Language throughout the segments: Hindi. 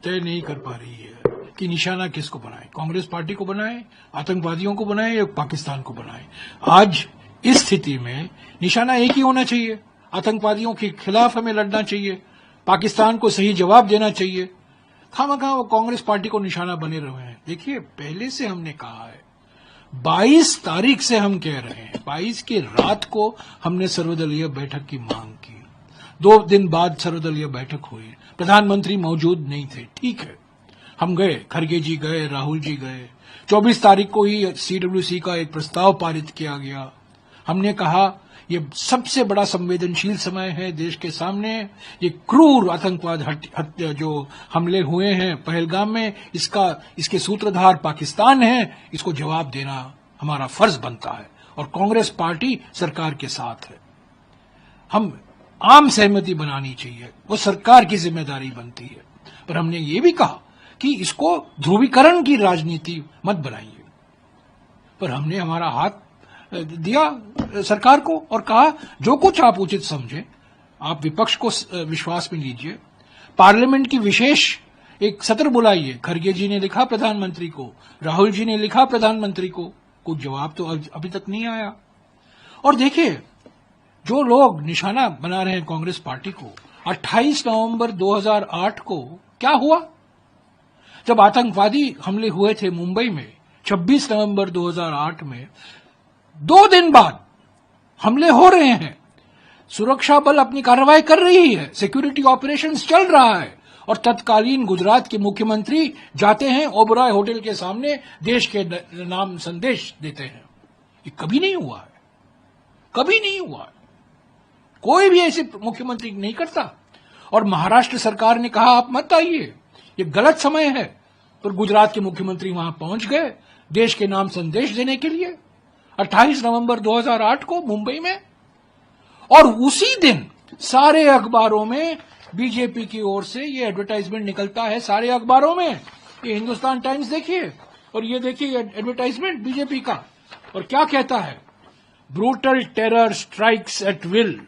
तय नहीं कर पा रही है कि निशाना किसको बनाए, कांग्रेस पार्टी को बनाए, आतंकवादियों को बनाए या पाकिस्तान को बनाए। आज इस स्थिति में निशाना एक ही होना चाहिए, आतंकवादियों के खिलाफ हमें लड़ना चाहिए, पाकिस्तान को सही जवाब देना चाहिए। खामखा वो कांग्रेस पार्टी को निशाना बने रहे हैं। देखिए, पहले से हमने कहा है, 22 तारीख से हम कह रहे हैं, 22 की रात को हमने सर्वदलीय बैठक की मांग की। 2 दिन बाद सर्वदलीय बैठक हुई, प्रधानमंत्री मौजूद नहीं थे, ठीक है, हम गए, खरगे जी गए, राहुल जी गए। 24 तारीख को ही सीडब्ल्यूसी का एक प्रस्ताव पारित किया गया। हमने कहा ये सबसे बड़ा संवेदनशील समय है देश के सामने, ये क्रूर आतंकवाद हत्या जो हमले हुए हैं पहलगाम में, इसके सूत्रधार पाकिस्तान है, इसको जवाब देना हमारा फर्ज बनता है और कांग्रेस पार्टी सरकार के साथ है। हम आम सहमति बनानी चाहिए, वो सरकार की जिम्मेदारी बनती है। पर हमने ये भी कहा कि इसको ध्रुवीकरण की राजनीति मत बनाइए। पर हमने हमारा हाथ दिया सरकार को और कहा जो कुछ आप उचित समझें, आप विपक्ष को विश्वास में लीजिए, पार्लियामेंट की विशेष एक सत्र बुलाइए। खरगे जी ने लिखा प्रधानमंत्री को, राहुल जी ने लिखा प्रधानमंत्री को, कुछ जवाब तो अभी तक नहीं आया। और देखिए, जो लोग निशाना बना रहे हैं कांग्रेस पार्टी को, 28 नवंबर 2008 को क्या हुआ? जब आतंकवादी हमले हुए थे मुंबई में 26 नवंबर 2008 में, 2 दिन बाद हमले हो रहे हैं, सुरक्षा बल अपनी कार्रवाई कर रही है, सिक्योरिटी ऑपरेशंस चल रहा है और तत्कालीन गुजरात के मुख्यमंत्री जाते हैं ओबराय होटल के सामने, देश के नाम संदेश देते हैं। ये कभी नहीं हुआ है, कभी नहीं हुआ है, कोई भी ऐसे मुख्यमंत्री नहीं करता। और महाराष्ट्र सरकार ने कहा आप मत आइए, ये गलत समय है, पर गुजरात के मुख्यमंत्री वहां पहुंच गए देश के नाम संदेश देने के लिए 28 नवंबर 2008 को मुंबई में। और उसी दिन सारे अखबारों में बीजेपी की ओर से ये एडवर्टाइजमेंट निकलता है, सारे अखबारों में। ये हिंदुस्तान टाइम्स देखिए और ये देखिए एडवर्टाइजमेंट बीजेपी का, और क्या कहता है? Brutal terror strikes at will,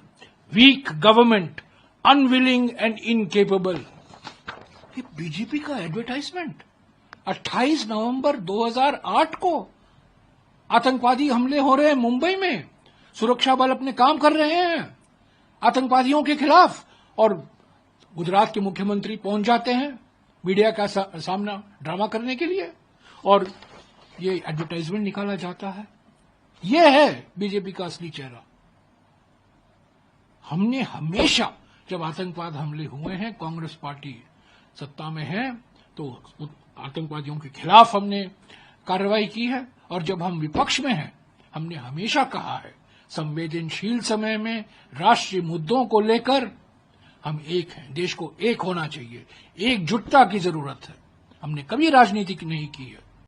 weak government unwilling and incapable. ये बीजेपी का एडवर्टाइजमेंट 28 नवंबर 2008 को। आतंकवादी हमले हो रहे हैं मुंबई में, सुरक्षा बल अपने काम कर रहे हैं आतंकवादियों के खिलाफ, और गुजरात के मुख्यमंत्री पहुंच जाते हैं मीडिया का सामना ड्रामा करने के लिए, और ये एडवर्टाइजमेंट निकाला जाता है। ये है बीजेपी का असली चेहरा। हमने हमेशा, जब आतंकवाद हमले हुए हैं, कांग्रेस पार्टी सत्ता में है, तो आतंकवादियों के खिलाफ हमने कार्रवाई की है। और जब हम विपक्ष में हैं, हमने हमेशा कहा है संवेदनशील समय में राष्ट्रीय मुद्दों को लेकर हम एक हैं, देश को एक होना चाहिए, एकजुटता की जरूरत है। हमने कभी राजनीति नहीं की है।